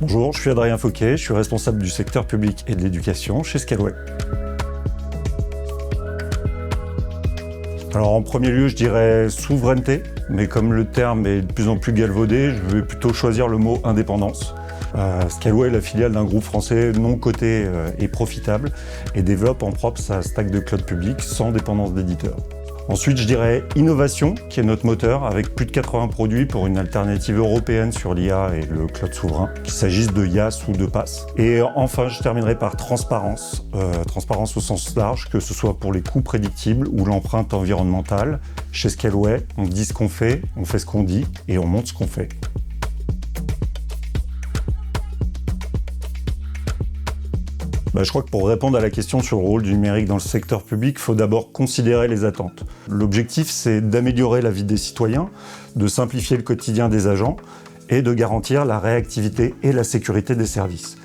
Bonjour, je suis Adrien Fauquet, je suis responsable du secteur public et de l'éducation chez Scaleway. Alors en premier lieu, je dirais souveraineté, mais comme le terme est de plus en plus galvaudé, je vais plutôt choisir le mot indépendance. Scaleway est la filiale d'un groupe français non coté et profitable et développe en propre sa stack de cloud public sans dépendance d'éditeur. Ensuite, je dirais innovation, qui est notre moteur, avec plus de 80 produits pour une alternative européenne sur l'IA et le cloud souverain, qu'il s'agisse de IaaS ou de PaaS. Et enfin, je terminerai par transparence, transparence au sens large, que ce soit pour les coûts prédictibles ou l'empreinte environnementale. Chez Scaleway, on dit ce qu'on fait ce qu'on dit et on montre ce qu'on fait. Je crois que pour répondre à la question sur le rôle du numérique dans le secteur public, il faut d'abord considérer les attentes. L'objectif, c'est d'améliorer la vie des citoyens, de simplifier le quotidien des agents et de garantir la réactivité et la sécurité des services.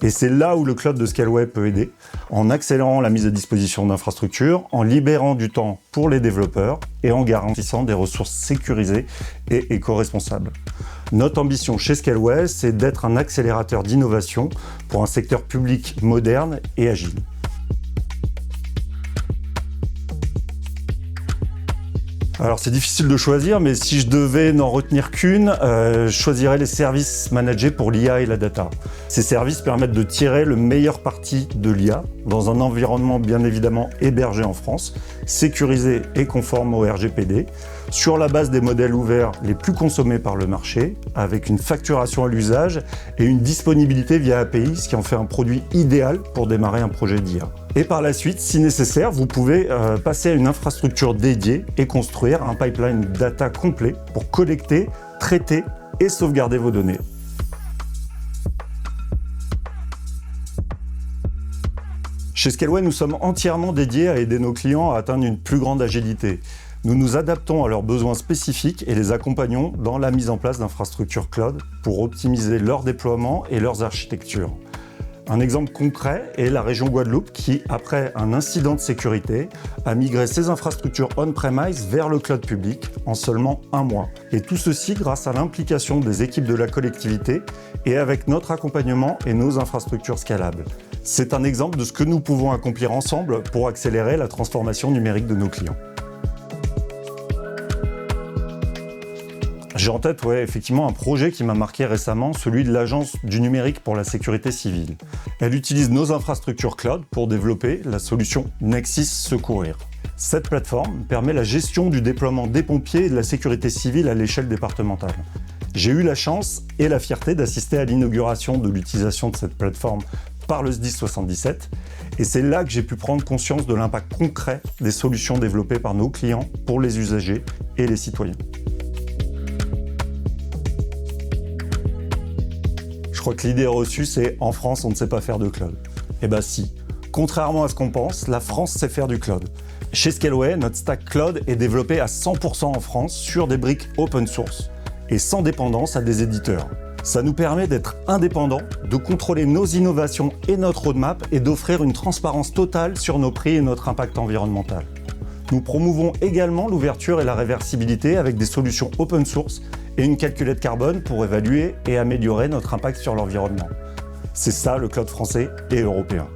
Et c'est là où le cloud de Scaleway peut aider, en accélérant la mise à disposition d'infrastructures, en libérant du temps pour les développeurs et en garantissant des ressources sécurisées et éco-responsables. Notre ambition chez Scaleway, c'est d'être un accélérateur d'innovation pour un secteur public moderne et agile. Alors c'est difficile de choisir, mais si je devais n'en retenir qu'une, je choisirais les services managés pour l'IA et la data. Ces services permettent de tirer le meilleur parti de l'IA dans un environnement bien évidemment hébergé en France, sécurisé et conforme au RGPD, sur la base des modèles ouverts les plus consommés par le marché, avec une facturation à l'usage et une disponibilité via API, ce qui en fait un produit idéal pour démarrer un projet d'IA. Et par la suite, si nécessaire, vous pouvez passer à une infrastructure dédiée et construire un pipeline data complet pour collecter, traiter et sauvegarder vos données. Chez Scaleway, nous sommes entièrement dédiés à aider nos clients à atteindre une plus grande agilité. Nous nous adaptons à leurs besoins spécifiques et les accompagnons dans la mise en place d'infrastructures cloud pour optimiser leur déploiement et leurs architectures. Un exemple concret est la région Guadeloupe qui, après un incident de sécurité, a migré ses infrastructures on-premise vers le cloud public en seulement un mois. Et tout ceci grâce à l'implication des équipes de la collectivité et avec notre accompagnement et nos infrastructures scalables. C'est un exemple de ce que nous pouvons accomplir ensemble pour accélérer la transformation numérique de nos clients. J'ai en tête, effectivement, un projet qui m'a marqué récemment, celui de l'Agence du numérique pour la sécurité civile. Elle utilise nos infrastructures cloud pour développer la solution Nexis Secourir. Cette plateforme permet la gestion du déploiement des pompiers et de la sécurité civile à l'échelle départementale. J'ai eu la chance et la fierté d'assister à l'inauguration de l'utilisation de cette plateforme par le SDIS 77, et c'est là que j'ai pu prendre conscience de l'impact concret des solutions développées par nos clients pour les usagers et les citoyens. Je crois que l'idée reçue, c'est « en France, on ne sait pas faire de cloud ». Eh bien si, contrairement à ce qu'on pense, la France sait faire du cloud. Chez Scaleway, notre stack cloud est développé à 100% en France sur des briques open source et sans dépendance à des éditeurs. Ça nous permet d'être indépendants, de contrôler nos innovations et notre roadmap et d'offrir une transparence totale sur nos prix et notre impact environnemental. Nous promouvons également l'ouverture et la réversibilité avec des solutions open source et une calculette carbone pour évaluer et améliorer notre impact sur l'environnement. C'est ça le cloud français et européen.